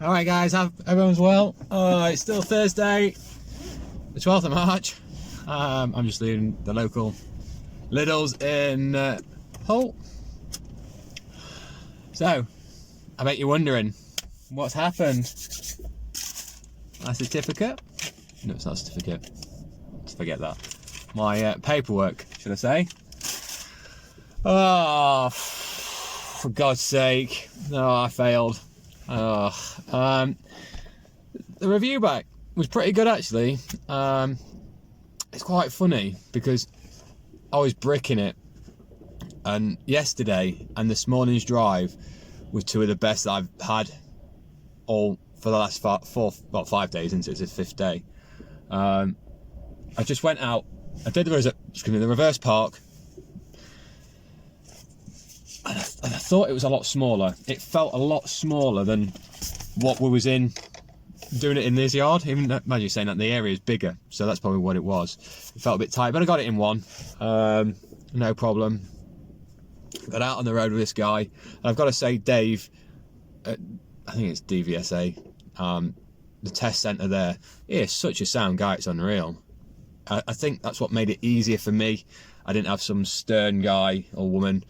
Alright guys, hope everyone's well. It's still Thursday, the 12th of March. I'm just leaving the local Lidl's in Hull. So, I bet you're wondering, what's happened? My certificate? No, it's not a certificate. Let's forget that. My paperwork, should I say. Oh, for God's sake. No, I failed. The review back was pretty good actually. It's quite funny because I was bricking it, and yesterday and this morning's drive was two of the best I've had all for the last 5 days, since it's the 5th day. I just went out, I did the reverse park, and I thought it was a lot smaller. It felt a lot smaller than what we was in doing it in this yard. Even imagine you saying that the area is bigger, so that's probably what it was. It felt a bit tight, but I got it in one, no problem. Got out on the road with this guy, and I've got to say, Dave, I think it's DVSA, the test centre there, he is such a sound guy, it's unreal. I think that's what made it easier for me. I didn't have some stern guy or woman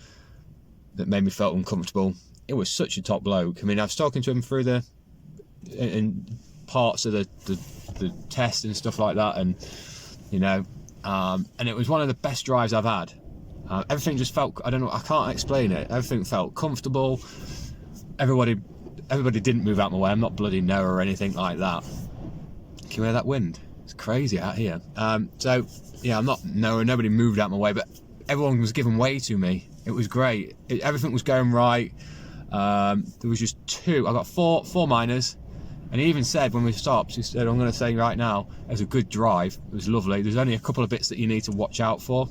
that made me feel uncomfortable. It was such a top bloke. I mean, I was talking to him through in parts of the test and stuff like that, and you know, and it was one of the best drives I've had. Everything just felt, I don't know, I can't explain it. Everything felt comfortable. Everybody didn't move out my way. I'm not bloody Noah or anything like that. Can you hear that wind? It's crazy out here. So yeah, I'm not Noah. Nobody moved out my way, but everyone was giving way to me. It was great. Everything was going right. There was just I got four minors, and he even said when we stopped, he said, I'm going to say right now, it was a good drive. It was lovely. There's only a couple of bits that you need to watch out for.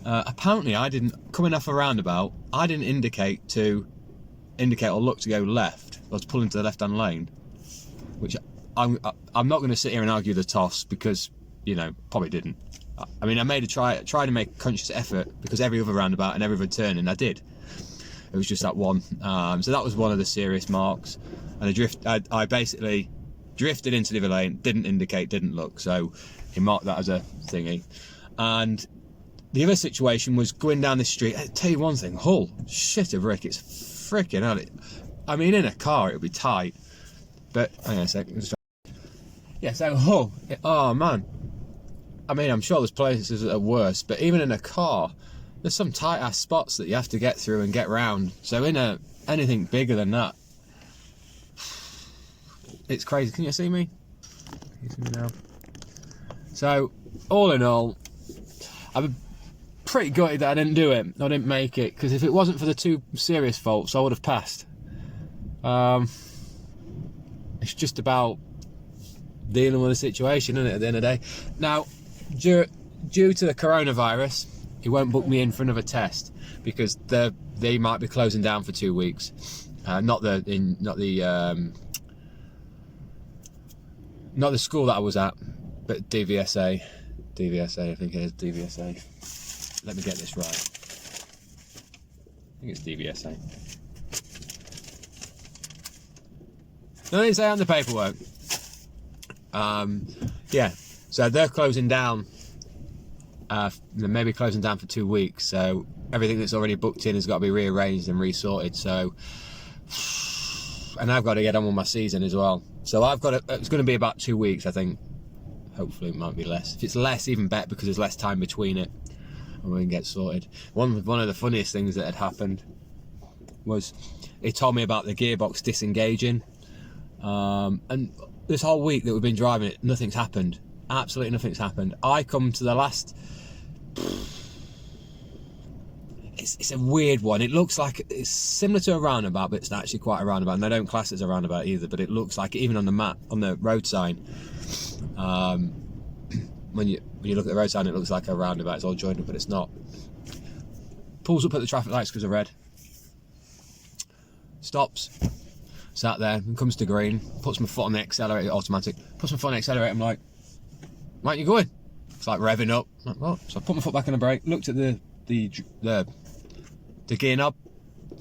Apparently I didn't, coming off a roundabout, I didn't indicate or look to go left, or to pull into the left-hand lane, which I'm not going to sit here and argue the toss, because, you know, probably didn't. I mean, I made tried to make a conscious effort, because every other roundabout and every other turn, and I did. It was just that one. So that was one of the serious marks. And I basically drifted into the other lane, didn't indicate, didn't look. So he marked that as a thingy. And the other situation was going down the street. I'll tell you one thing, Hull, shit of Rick, it's freaking hell. I mean, in a car, it would be tight. But, hang on a second. Yeah, so Hull, oh man. I mean, I'm sure there's places that are worse, but even in a car, there's some tight ass spots that you have to get through and get round. So in anything bigger than that, it's crazy. Can you see me? Can you see me now? So all in all, I'm pretty gutted that I didn't do it. I didn't make it, because if it wasn't for the two serious faults, I would have passed. It's just about dealing with the situation, isn't it, at the end of the day? Now, due to the coronavirus, he won't book me in for another test, because they might be closing down for 2 weeks. Not the school that I was at, but DVSA, I think it is DVSA. Let me get this right. I think it's DVSA. No, they say on the paperwork. Yeah, so they're closing down. They're maybe closing down for 2 weeks, so everything that's already booked in has got to be rearranged and resorted. So, and I've got to get on with my season as well. So it's going to be about 2 weeks, I think. Hopefully it might be less. If it's less, even better, because there's less time between it, and we can get sorted. One of the funniest things that had happened was he told me about the gearbox disengaging, and this whole week that we've been driving it, nothing's happened. Absolutely nothing's happened. I come to the last. It's a weird one. It looks like it's similar to a roundabout, but it's not actually quite a roundabout, and I don't class it as a roundabout either. But it looks like it, even on the map, on the road sign. When you look at the road sign, it looks like a roundabout. It's all joined up, but it's not. Pulls up at the traffic lights because of red. Stops. Sat there, and comes to green. Puts my foot on the accelerator, automatic. Puts my foot on the accelerator. I'm like, "Where are you going?" It's like revving up. I'm like, what? So I put my foot back on the brake. Looked at the gear knob.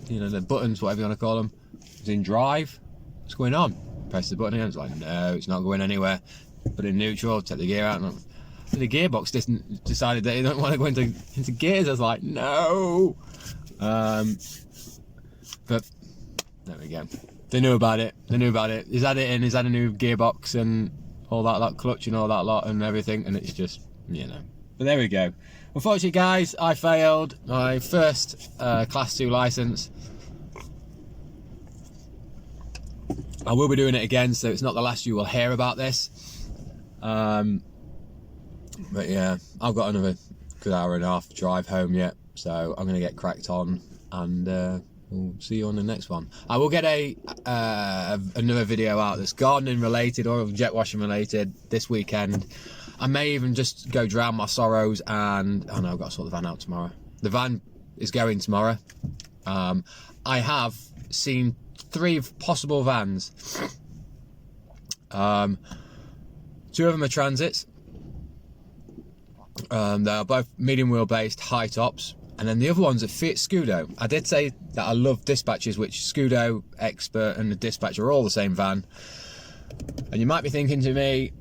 You know, the buttons, whatever you want to call them. It was in drive. what's going on? Press the button again. It's like, no, it's not going anywhere. Put it in neutral, take the gear out, and the gearbox decided that it don't want to go into gears. I was like, no. But there we go. They knew about it. He's had it in. He's had a new gearbox and all that clutch and all that lot and everything. And it's just, you know. But there we go. Unfortunately, guys, I failed my first Class 2 license. I will be doing it again, so it's not the last you will hear about this. But yeah, I've got another good hour and a half drive home yet, so I'm going to get cracked on, and we'll see you on the next one. I will get another video out that's gardening related or jet washing related this weekend. I may even just go drown my sorrows, and I know I've got to sort the van out tomorrow. The van is going tomorrow. I have seen 3 possible vans. 2 of them are Transits. They are both medium wheel based high tops, and then the other one's a Fiat Scudo. I did say that I love Dispatches, which Scudo, Expert and the Dispatch are all the same van. And you might be thinking to me,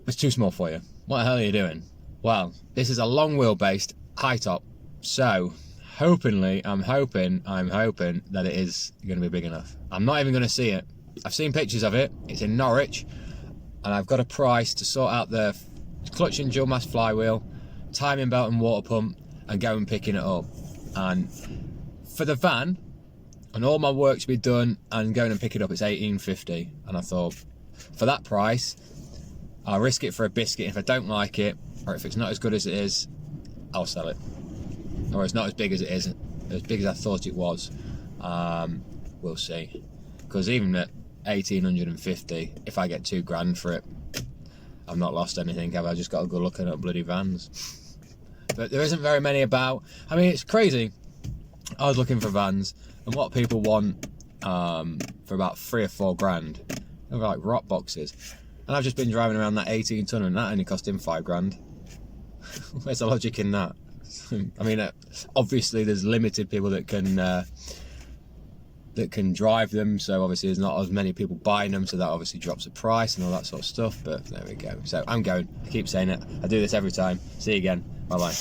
it's too small for you. What the hell are you doing? Well, this is a long wheel based high top, so I'm hoping that it is going to be big enough. I'm not even going to see it. I've seen pictures of it. It's in Norwich, and I've got a price to sort out the clutch and dual mass flywheel, timing belt and water pump, and go and picking it up. And for the van and all my work to be done and going and pick it up, it's $18.50. And I thought, for that price, I'll risk it for a biscuit. If I don't like it, or if it's not as good as it is, I'll sell it. Or it's not as big as it is, as big as I thought it was. We'll see. Because even at $1,850, if I get $2,000 for it, I've not lost anything, have I? I've just got to go looking at bloody vans. But there isn't very many about. I mean, it's crazy. I was looking for vans, and what people want for about $3 or $4,000, they're like rock boxes. And I've just been driving around that 18 ton, and that only cost him $5,000. Where's the logic in that? I mean, obviously there's limited people that can drive them, so obviously there's not as many people buying them, so that obviously drops the price and all that sort of stuff. But there we go. So I'm going. I keep saying it. I do this every time. See you again. Bye bye.